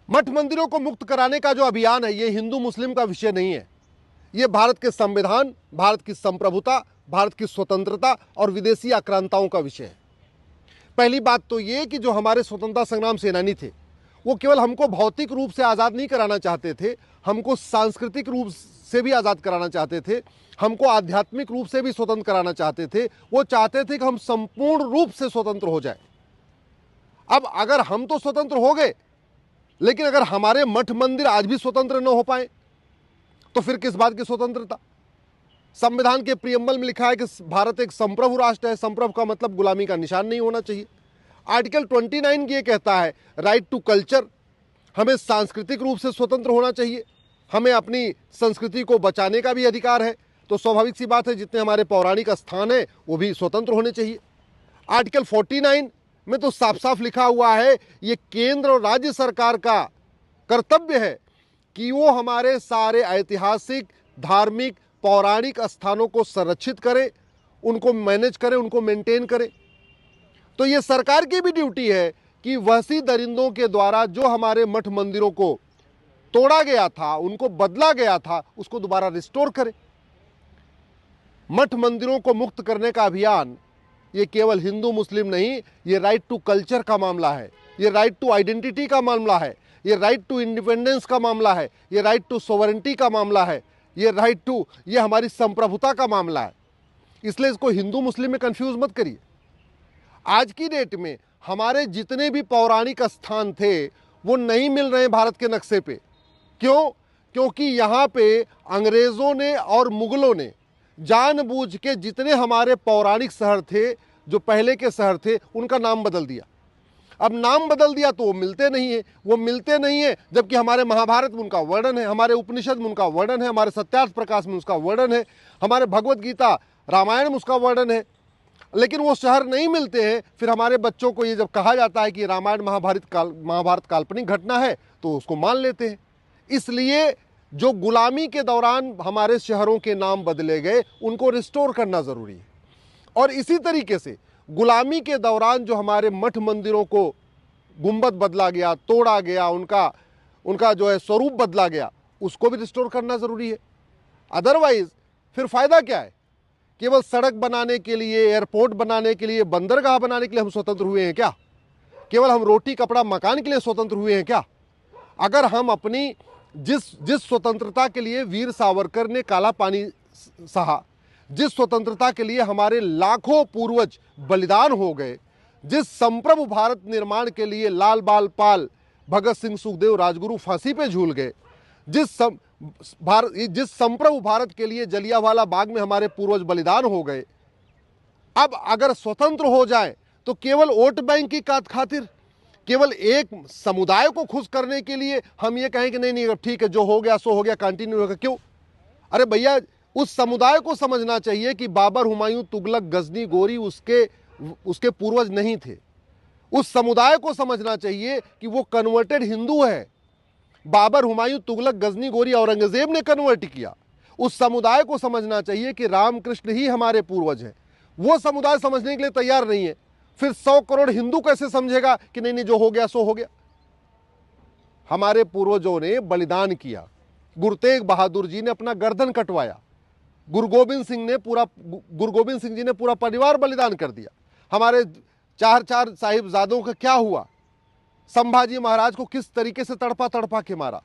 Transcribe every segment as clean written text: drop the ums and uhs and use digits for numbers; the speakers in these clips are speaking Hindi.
मठ मंदिरों को मुक्त कराने का जो अभियान है ये हिंदू मुस्लिम का विषय नहीं है। ये भारत के संविधान, भारत की संप्रभुता, भारत की स्वतंत्रता और विदेशी आक्रांताओं का विषय है। पहली बात तो ये कि जो हमारे स्वतंत्रता संग्राम सेनानी थे वो केवल हमको भौतिक रूप से आज़ाद नहीं कराना चाहते थे, हमको सांस्कृतिक रूप से भी आज़ाद कराना चाहते थे, हमको आध्यात्मिक रूप से भी स्वतंत्र कराना चाहते थे। वो चाहते थे कि हम संपूर्ण रूप से स्वतंत्र हो जाए। अब अगर हम तो स्वतंत्र हो गए, लेकिन अगर हमारे मठ मंदिर आज भी स्वतंत्र न हो पाए तो फिर किस बात की स्वतंत्रता? संविधान के प्रियम्बल में लिखा है कि भारत एक संप्रभु राष्ट्र है। संप्रभु का मतलब गुलामी का निशान नहीं होना चाहिए। आर्टिकल 29 ये कहता है राइट टू कल्चर, हमें सांस्कृतिक रूप से स्वतंत्र होना चाहिए, हमें अपनी संस्कृति को बचाने का भी अधिकार है। तो स्वाभाविक सी बात है जितने हमारे पौराणिक स्थान है वो भी स्वतंत्र होने चाहिए। आर्टिकल 49 में तो साफ साफ लिखा हुआ है ये केंद्र और राज्य सरकार का कर्तव्य है कि वो हमारे सारे ऐतिहासिक, धार्मिक, पौराणिक स्थानों को संरक्षित करे, उनको मैनेज करे, उनको मेंटेन करे। तो ये सरकार की भी ड्यूटी है कि वहशी दरिंदों के द्वारा जो हमारे मठ मंदिरों को तोड़ा गया था, उनको बदला गया था, उसको दोबारा रिस्टोर करे। मठ मंदिरों को मुक्त करने का अभियान ये केवल हिंदू मुस्लिम नहीं, ये राइट टू कल्चर का मामला है, ये राइट टू आइडेंटिटी का मामला है, ये राइट टू इंडिपेंडेंस का मामला है, ये राइट टू सोवरेंटी का मामला है, ये हमारी संप्रभुता का मामला है। इसलिए इसको हिंदू मुस्लिम में कंफ्यूज मत करिए। आज की डेट में हमारे जितने भी पौराणिक स्थान थे वो नहीं मिल रहे भारत के नक्शे पे। क्यों? क्योंकि यहाँ पे अंग्रेजों ने और मुगलों ने जानबूझ के जितने हमारे पौराणिक शहर थे, जो पहले के शहर थे, उनका नाम बदल दिया। अब नाम बदल दिया तो वो मिलते नहीं है, जबकि हमारे महाभारत में उनका वर्णन है, हमारे उपनिषद में उनका वर्णन है, हमारे सत्यार्थ प्रकाश में उसका वर्णन है, हमारे भगवत गीता रामायण में उसका वर्णन है, लेकिन वो शहर नहीं मिलते हैं। फिर हमारे बच्चों को ये जब कहा जाता है कि रामायण महाभारत काल्पनिक घटना है तो उसको मान लेते हैं। इसलिए जो गुलामी के दौरान हमारे शहरों के नाम बदले गए उनको रिस्टोर करना ज़रूरी है। और इसी तरीके से गुलामी के दौरान जो हमारे मठ मंदिरों को गुंबद बदला गया, तोड़ा गया, उनका जो है स्वरूप बदला गया, उसको भी रिस्टोर करना ज़रूरी है। अदरवाइज फिर फ़ायदा क्या है? केवल सड़क बनाने के लिए, एयरपोर्ट बनाने के लिए, बंदरगाह बनाने के लिए हम स्वतंत्र हुए हैं क्या? केवल हम रोटी कपड़ा मकान के लिए स्वतंत्र हुए हैं क्या? अगर हम अपनी जिस स्वतंत्रता के लिए वीर सावरकर ने काला पानी सहा, जिस स्वतंत्रता के लिए हमारे लाखों पूर्वज बलिदान हो गए, जिस संप्रभु भारत निर्माण के लिए लाल बाल पाल, भगत सिंह, सुखदेव, राजगुरु फांसी पे झूल गए, जिस संप्रभु भारत के लिए जलियांवाला बाग में हमारे पूर्वज बलिदान हो गए, अब अगर स्वतंत्र हो जाए तो केवल वोट बैंक की खातिर, केवल एक समुदाय को खुश करने के लिए हम ये कहें कि नहीं अब ठीक है, जो हो गया सो हो गया, कंटिन्यू होगा। क्यों? अरे भैया, उस समुदाय को समझना चाहिए कि बाबर, हुमायूं, तुगलक, गजनी, गोरी उसके पूर्वज नहीं थे। उस समुदाय को समझना चाहिए कि वो कन्वर्टेड हिंदू है। बाबर, हुमायूं, तुगलक, गजनी, गोरी औरंगजेब ने कन्वर्ट किया। उस समुदाय को समझना चाहिए कि रामकृष्ण ही हमारे पूर्वज हैं। वो समुदाय समझने के लिए तैयार नहीं है। फिर 100 करोड़ हिंदू कैसे समझेगा कि नहीं जो हो गया सो हो गया? हमारे पूर्वजों ने बलिदान किया। गुरु तेग बहादुर जी ने अपना गर्दन कटवाया। गुरु गोबिंद सिंह जी ने पूरा परिवार बलिदान कर दिया। हमारे चार साहिबजादों का क्या हुआ? संभाजी महाराज को किस तरीके से तड़पा के मारा।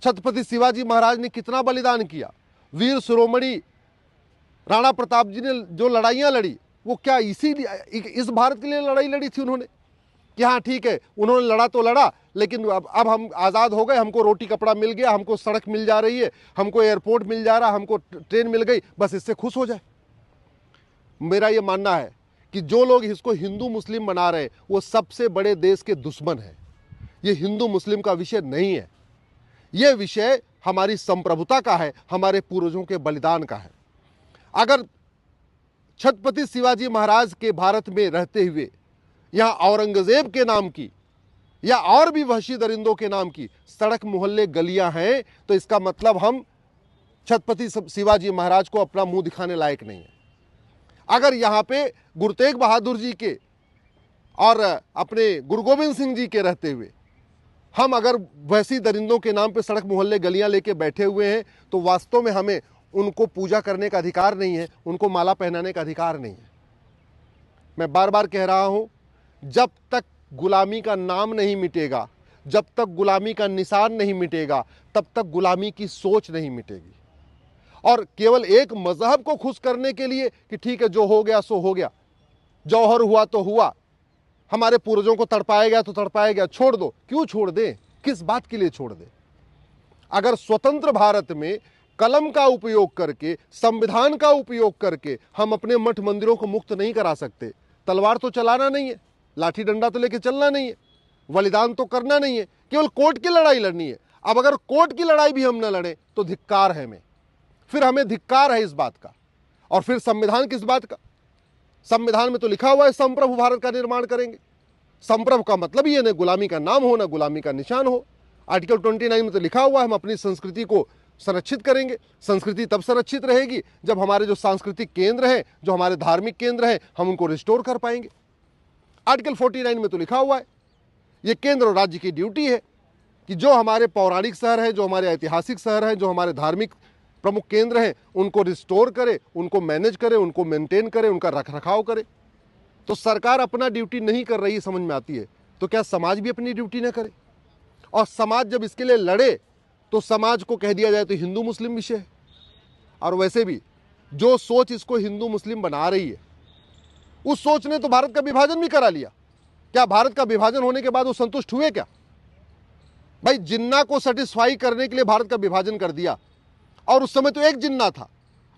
छत्रपति शिवाजी महाराज ने कितना बलिदान किया। वीर शिरोमणि राणा प्रताप जी ने जो लड़ाइयाँ लड़ी, वो क्या इस भारत के लिए लड़ाई लड़ी थी उन्होंने? कि हाँ ठीक है, उन्होंने लड़ा तो लड़ा, लेकिन अब हम आज़ाद हो गए, हमको रोटी कपड़ा मिल गया, हमको सड़क मिल जा रही है, हमको एयरपोर्ट मिल जा रहा, हमको ट्रेन मिल गई, बस इससे खुश हो जाए। मेरा ये मानना है कि जो लोग इसको हिंदू मुस्लिम बना रहे वो सबसे बड़े देश के दुश्मन हैं। ये हिंदू मुस्लिम का विषय नहीं है, ये विषय हमारी संप्रभुता का है, हमारे पूर्वजों के बलिदान का है। अगर छत्रपति शिवाजी महाराज के भारत में रहते हुए यहाँ औरंगजेब के नाम की या और भी वहशी दरिंदों के नाम की सड़क, मोहल्ले, गलियां हैं, तो इसका मतलब हम छत्रपति शिवाजी महाराज को अपना मुंह दिखाने लायक नहीं है। अगर यहाँ पे गुरु तेग बहादुर जी के और अपने गुरु गोबिंद सिंह जी के रहते हुए हम अगर वैसी दरिंदों के नाम पे सड़क मोहल्ले गलियां लेके बैठे हुए हैं तो वास्तव में हमें उनको पूजा करने का अधिकार नहीं है, उनको माला पहनाने का अधिकार नहीं है। मैं बार बार कह रहा हूं, जब तक गुलामी का नाम नहीं मिटेगा, जब तक गुलामी का निशान नहीं मिटेगा, तब तक गुलामी की सोच नहीं मिटेगी। और केवल एक मजहब को खुश करने के लिए कि ठीक है जो हो गया सो हो गया, जौहर हुआ तो हुआ, हमारे पूर्वजों को तड़पाया गया तो तड़पाया गया, छोड़ दो। क्यों छोड़ दें? किस बात के लिए छोड़ दें? अगर स्वतंत्र भारत में कलम का उपयोग करके, संविधान का उपयोग करके हम अपने मठ मंदिरों को मुक्त नहीं करा सकते, तलवार तो चलाना नहीं है, लाठी डंडा तो लेके चलना नहीं है, बलिदान तो करना नहीं है, केवल कोर्ट की लड़ाई लड़नी है। अब अगर कोर्ट की लड़ाई भी हम न लड़े तो धिक्कार है हमें, फिर हमें धिक्कार है इस बात का। और फिर संविधान किस बात का? संविधान में तो लिखा हुआ है संप्रभु भारत का निर्माण करेंगे। संप्रभु का मतलब ये न गुलामी का नाम हो, न गुलामी का निशान हो। आर्टिकल 29 में तो लिखा हुआ है हम अपनी संस्कृति को संरक्षित करेंगे। संस्कृति तब संरक्षित रहेगी जब हमारे जो सांस्कृतिक केंद्र हैं, जो हमारे धार्मिक केंद्र हैं, हम उनको रिस्टोर कर पाएंगे। आर्टिकल 49 में तो लिखा हुआ है ये केंद्र और राज्य की ड्यूटी है कि जो हमारे पौराणिक शहर हैं, जो हमारे ऐतिहासिक शहर हैं, जो हमारे धार्मिक प्रमुख केंद्र हैं, उनको रिस्टोर करे, उनको मैनेज करे, उनको मेंटेन करे, उनका रखरखाव करे। तो सरकार अपना ड्यूटी नहीं कर रही समझ में आती है, तो क्या समाज भी अपनी ड्यूटी न करे? और समाज जब इसके लिए लड़े तो समाज को कह दिया जाए तो हिंदू मुस्लिम विषय है। और वैसे भी जो सोच इसको हिंदू मुस्लिम बना रही है, उस सोच ने तो भारत का विभाजन भी करा लिया। क्या भारत का विभाजन होने के बाद वो संतुष्ट हुए क्या? भाई जिन्ना को सेटिस्फाई करने के लिए भारत का विभाजन कर दिया, और उस समय तो एक जिन्ना था।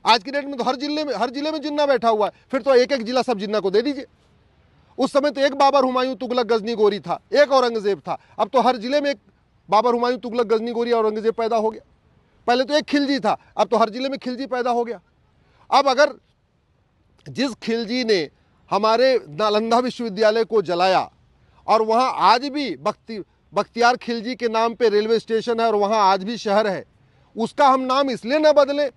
आज की डेट में तो हर जिले में जिन्ना बैठा हुआ है, फिर तो एक एक जिला सब जिन्ना को दे दीजिए। उस समय तो एक बाबर हुमायूं तुगलक गजनी गोरी था, एक औरंगजेब था, अब तो हर जिले में एक बाबर हुमायूं तुगलक गजनी गोरी औरंगजेब पैदा हो गया। पहले तो एक खिलजी था, अब तो हर जिले में खिलजी पैदा हो गया। अब अगर जिस खिलजी ने हमारे नालंदा विश्वविद्यालय को जलाया और वहाँ आज भी बख्तियार खिलजी के नाम पे रेलवे स्टेशन है और वहाँ आज भी शहर है, उसका हम नाम इसलिए न बदलें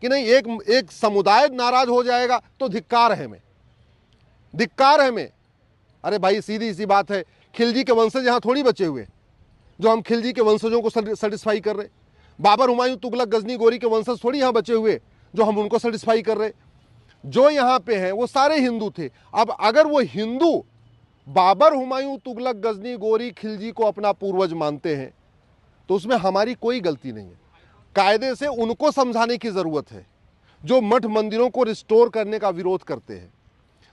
कि नहीं एक समुदाय नाराज हो जाएगा, तो धिक्कार है हमें, धिक्कार है हमें। अरे भाई सीधी सी बात है, खिलजी के वंशज यहाँ थोड़ी बचे हुए जो हम खिलजी के वंशजों को सेटिस्फाई कर रहे। बाबर हुमायूं तुगलक गजनी गोरी के वंशज थोड़ी यहाँ बचे हुए जो हम उनको सेटिस्फाई कर रहे। जो यहाँ पे हैं वो सारे हिंदू थे। अब अगर वो हिंदू बाबर हुमायूं तुगलक गजनी गोरी खिलजी को अपना पूर्वज मानते हैं तो उसमें हमारी कोई गलती नहीं है। कायदे से उनको समझाने की ज़रूरत है जो मठ मंदिरों को रिस्टोर करने का विरोध करते हैं,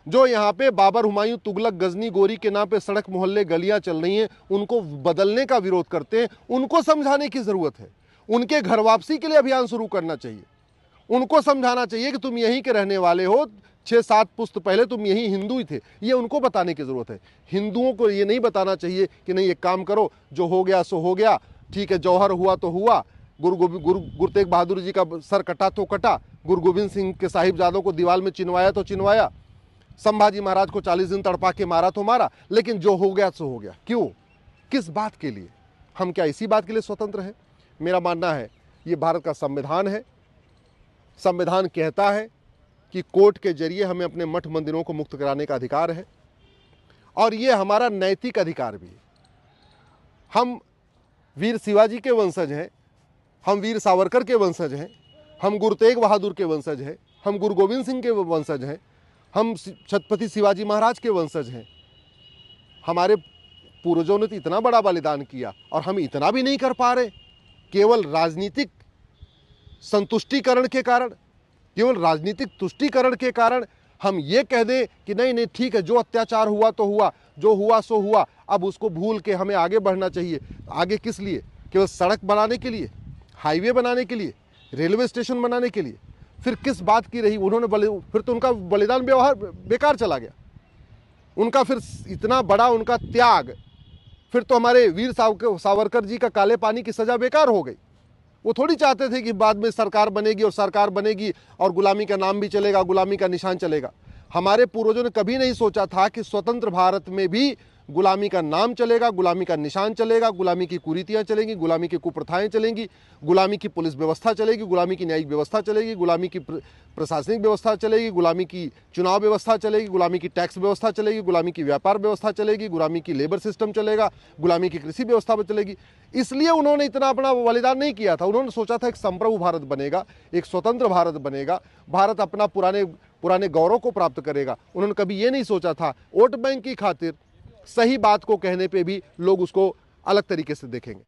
जो यहाँ पे बाबर हुमायूं तुगलक गजनी गोरी के नाम पे सड़क मोहल्ले गलियां चल रही हैं, उनको बदलने का विरोध करते हैं। उनको समझाने की ज़रूरत है। उनके घर वापसी के लिए अभियान शुरू करना चाहिए। उनको समझाना चाहिए कि तुम यहीं के रहने वाले हो, 6-7 पुश्त पहले तुम यहीं हिंदू ही थे, ये उनको बताने की ज़रूरत है। हिंदुओं को ये नहीं बताना चाहिए कि नहीं एक काम करो, जो हो गया सो हो गया, ठीक है, जौहर हुआ तो हुआ, गुरु तेग बहादुर जी का सर कटा तो कटा, गुरु गोविंद सिंह के साहिबजादों को दीवार में चिनवाया तो चिनवाया, संभाजी महाराज को 40 दिन तड़पा के मारा तो मारा, लेकिन जो हो गया सो हो गया। क्यों? किस बात के लिए? हम क्या इसी बात के लिए स्वतंत्र हैं? मेरा मानना है ये भारत का संविधान है। संविधान कहता है कि कोर्ट के जरिए हमें अपने मठ मंदिरों को मुक्त कराने का अधिकार है, और ये हमारा नैतिक अधिकार भी है। हम वीर शिवाजी के वंशज हैं, हम वीर सावरकर के वंशज हैं, हम गुरु तेग बहादुर के वंशज हैं, हम गुरु गोविंद सिंह के वंशज हैं, हम छत्रपति शिवाजी महाराज के वंशज हैं। हमारे पूर्वजों ने तो इतना बड़ा बलिदान किया और हम इतना भी नहीं कर पा रहे। केवल राजनीतिक संतुष्टिकरण के कारण, केवल राजनीतिक तुष्टिकरण के कारण हम ये कह दें कि नहीं नहीं ठीक है, जो अत्याचार हुआ तो हुआ, जो हुआ सो हुआ, अब उसको भूल के हमें आगे बढ़ना चाहिए। आगे किस लिए? केवल सड़क बनाने के लिए, हाईवे बनाने के लिए, रेलवे स्टेशन बनाने के लिए? फिर किस बात की रही? फिर तो उनका बलिदान व्यवहार बेकार चला गया। उनका फिर इतना बड़ा उनका त्याग, फिर तो हमारे वीर सावरकर जी का काले पानी की सज़ा बेकार हो गई। वो थोड़ी चाहते थे कि बाद में सरकार बनेगी और सरकार बनेगी और गुलामी का नाम भी चलेगा, गुलामी का निशान चलेगा। हमारे पूर्वजों ने कभी नहीं सोचा था कि स्वतंत्र भारत में भी गुलामी का नाम चलेगा, गुलामी का निशान चलेगा, गुलामी की कुरीतियां चलेंगी, गुलामी की कुप्रथाएं चलेंगी, गुलामी की पुलिस व्यवस्था चलेगी, गुलामी की न्यायिक व्यवस्था चलेगी, गुलामी की प्रशासनिक व्यवस्था चलेगी, गुलामी की चुनाव व्यवस्था चलेगी, गुलामी की टैक्स व्यवस्था चलेगी, गुलामी की व्यापार व्यवस्था चलेगी, गुलामी की लेबर सिस्टम चलेगा, गुलामी की कृषि व्यवस्था चलेगी। इसलिए उन्होंने इतना अपना बलिदान नहीं किया था। उन्होंने सोचा था एक संप्रभु भारत बनेगा, एक स्वतंत्र भारत बनेगा, भारत अपना पुराने गौरव को प्राप्त करेगा। उन्होंने कभी ये नहीं सोचा था वोट बैंक की खातिर सही बात को कहने पे भी लोग उसको अलग तरीके से देखेंगे।